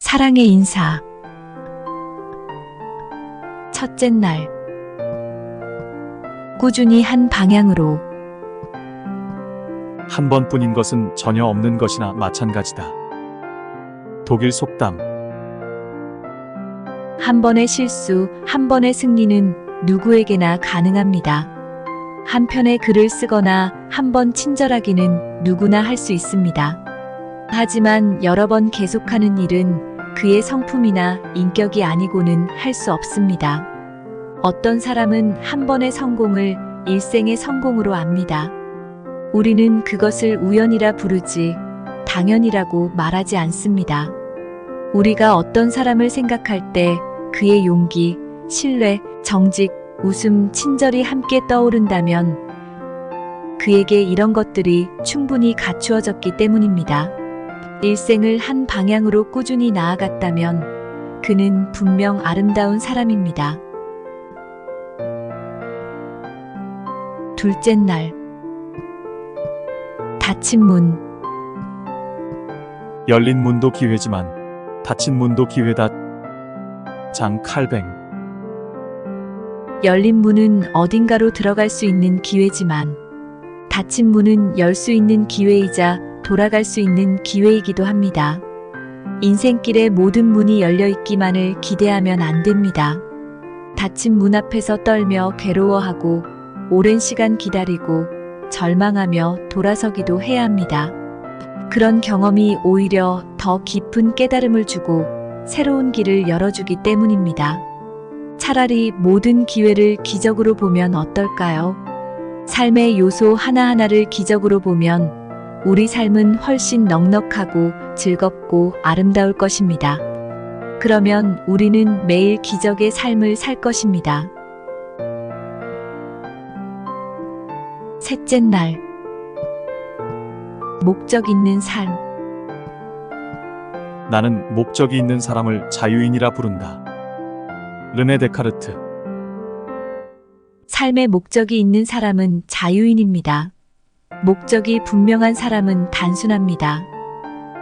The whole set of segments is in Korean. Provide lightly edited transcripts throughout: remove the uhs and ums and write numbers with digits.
사랑의 인사. 첫째 날. 꾸준히 한 방향으로. 한 번뿐인 것은 전혀 없는 것이나 마찬가지다. 독일 속담. 한 번의 실수, 한 번의 승리는 누구에게나 가능합니다. 한 편의 글을 쓰거나 한 번 친절하기는 누구나 할 수 있습니다. 하지만 여러 번 계속하는 일은 그의 성품이나 인격이 아니고는 할 수 없습니다. 어떤 사람은 한 번의 성공을 일생의 성공으로 압니다. 우리는 그것을 우연이라 부르지 당연이라고 말하지 않습니다. 우리가 어떤 사람을 생각할 때 그의 용기, 신뢰, 정직, 웃음, 친절이 함께 떠오른다면 그에게 이런 것들이 충분히 갖추어졌기 때문입니다. 일생을 한 방향으로 꾸준히 나아갔다면 그는 분명 아름다운 사람입니다. 둘째 날. 닫힌 문. 열린 문도 기회지만 닫힌 문도 기회다. 장 칼뱅. 열린 문은 어딘가로 들어갈 수 있는 기회지만 닫힌 문은 열 수 있는 기회이자 돌아갈 수 있는 기회이기도 합니다. 인생길의 모든 문이 열려 있기만을 기대하면 안 됩니다. 닫힌 문 앞에서 떨며 괴로워하고 오랜 시간 기다리고 절망하며 돌아서기도 해야 합니다. 그런 경험이 오히려 더 깊은 깨달음을 주고 새로운 길을 열어주기 때문입니다. 차라리 모든 기회를 기적으로 보면 어떨까요? 삶의 요소 하나하나를 기적으로 보면 우리 삶은 훨씬 넉넉하고 즐겁고 아름다울 것입니다. 그러면 우리는 매일 기적의 삶을 살 것입니다. 셋째 날. 목적 있는 삶. 나는 목적이 있는 사람을 자유인이라 부른다. 르네 데카르트. 삶의 목적이 있는 사람은 자유인입니다. 목적이 분명한 사람은 단순합니다.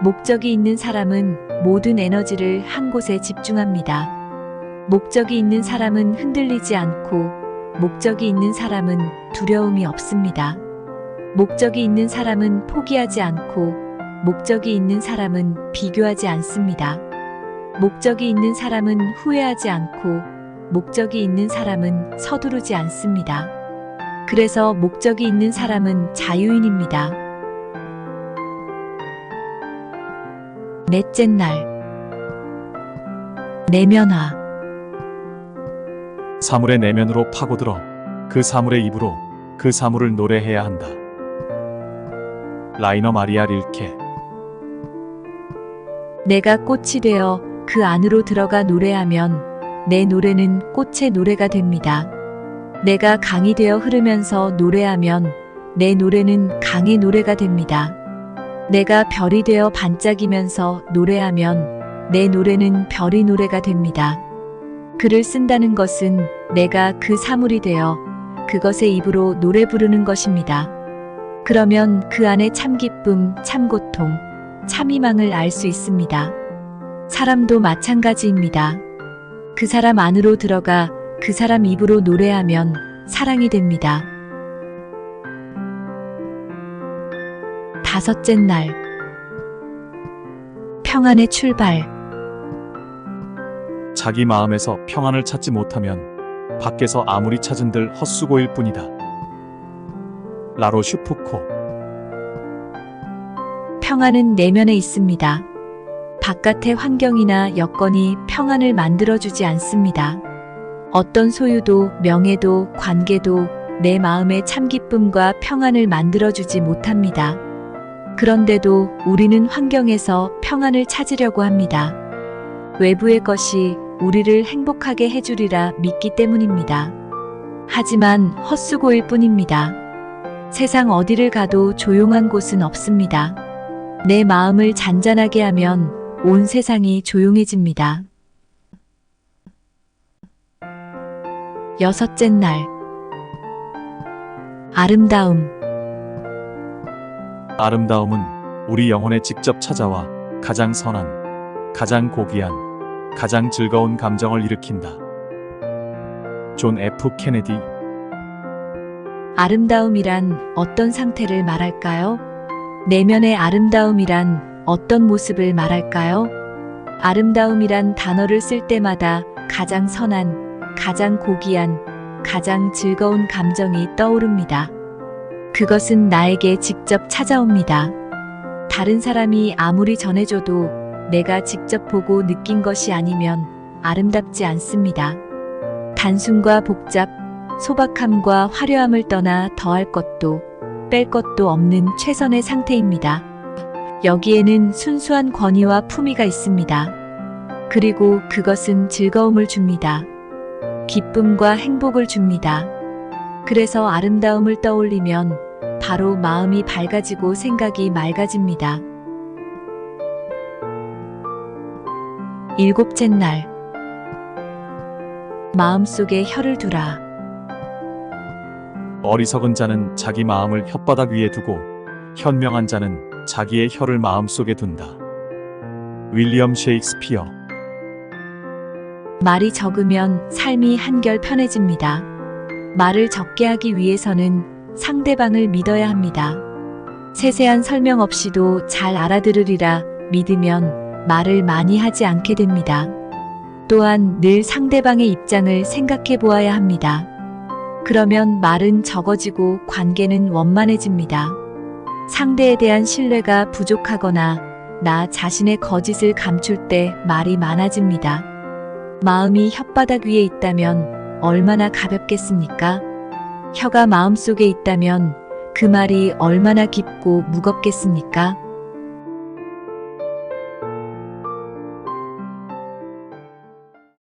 목적이 있는 사람은 모든 에너지를 한 곳에 집중합니다. 목적이 있는 사람은 흔들리지 않고 목적이 있는 사람은 두려움이 없습니다. 목적이 있는 사람은 포기하지 않고 목적이 있는 사람은 비교하지 않습니다. 목적이 있는 사람은 후회하지 않고 목적이 있는 사람은 서두르지 않습니다. 그래서 목적이 있는 사람은 자유인입니다. 넷째 날. 내면화. 사물의 내면으로 파고들어 그 사물의 입으로 그 사물을 노래해야 한다. 라이너 마리아 릴케. 내가 꽃이 되어 그 안으로 들어가 노래하면 내 노래는 꽃의 노래가 됩니다. 내가 강이 되어 흐르면서 노래하면 내 노래는 강의 노래가 됩니다. 내가 별이 되어 반짝이면서 노래하면 내 노래는 별의 노래가 됩니다. 글을 쓴다는 것은 내가 그 사물이 되어 그것의 입으로 노래 부르는 것입니다. 그러면 그 안에 참 기쁨, 참 고통, 참 희망을 알 수 있습니다. 사람도 마찬가지입니다. 그 사람 안으로 들어가 그 사람 입으로 노래하면 사랑이 됩니다. 다섯째 날. 평안의 출발. 자기 마음에서 평안을 찾지 못하면 밖에서 아무리 찾은들 헛수고일 뿐이다. 라로슈푸코. 평안은 내면에 있습니다. 바깥의 환경이나 여건이 평안을 만들어주지 않습니다. 어떤 소유도 명예도 관계도 내 마음의 참 기쁨과 평안을 만들어주지 못합니다. 그런데도 우리는 환경에서 평안을 찾으려고 합니다. 외부의 것이 우리를 행복하게 해주리라 믿기 때문입니다. 하지만 헛수고일 뿐입니다. 세상 어디를 가도 조용한 곳은 없습니다. 내 마음을 잔잔하게 하면 온 세상이 조용해집니다. 여섯째 날. 아름다움. 아름다움은 우리 영혼에 직접 찾아와 가장 선한, 가장 고귀한, 가장 즐거운 감정을 일으킨다. 존 F. 케네디. 아름다움이란 어떤 상태를 말할까요? 내면의 아름다움이란 어떤 모습을 말할까요? 아름다움이란 단어를 쓸 때마다 가장 선한, 가장 고귀한, 가장 즐거운 감정이 떠오릅니다. 그것은 나에게 직접 찾아옵니다. 다른 사람이 아무리 전해줘도 내가 직접 보고 느낀 것이 아니면 아름답지 않습니다. 단순과 복잡, 소박함과 화려함을 떠나 더할 것도 뺄 것도 없는 최선의 상태입니다. 여기에는 순수한 권위와 품위가 있습니다. 그리고 그것은 즐거움을 줍니다. 기쁨과 행복을 줍니다. 그래서 아름다움을 떠올리면 바로 마음이 밝아지고 생각이 맑아집니다. 일곱째 날, 마음속에 혀를 두라. 어리석은 자는 자기 마음을 혓바닥 위에 두고 현명한 자는 자기의 혀를 마음속에 둔다. 윌리엄 셰익스피어. 말이 적으면 삶이 한결 편해집니다. 말을 적게 하기 위해서는 상대방을 믿어야 합니다. 세세한 설명 없이도 잘 알아들으리라 믿으면 말을 많이 하지 않게 됩니다. 또한 늘 상대방의 입장을 생각해 보아야 합니다. 그러면 말은 적어지고 관계는 원만해집니다. 상대에 대한 신뢰가 부족하거나 나 자신의 거짓을 감출 때 말이 많아집니다. 마음이 혓바닥 위에 있다면 얼마나 가볍겠습니까? 혀가 마음속에 있다면 그 말이 얼마나 깊고 무겁겠습니까?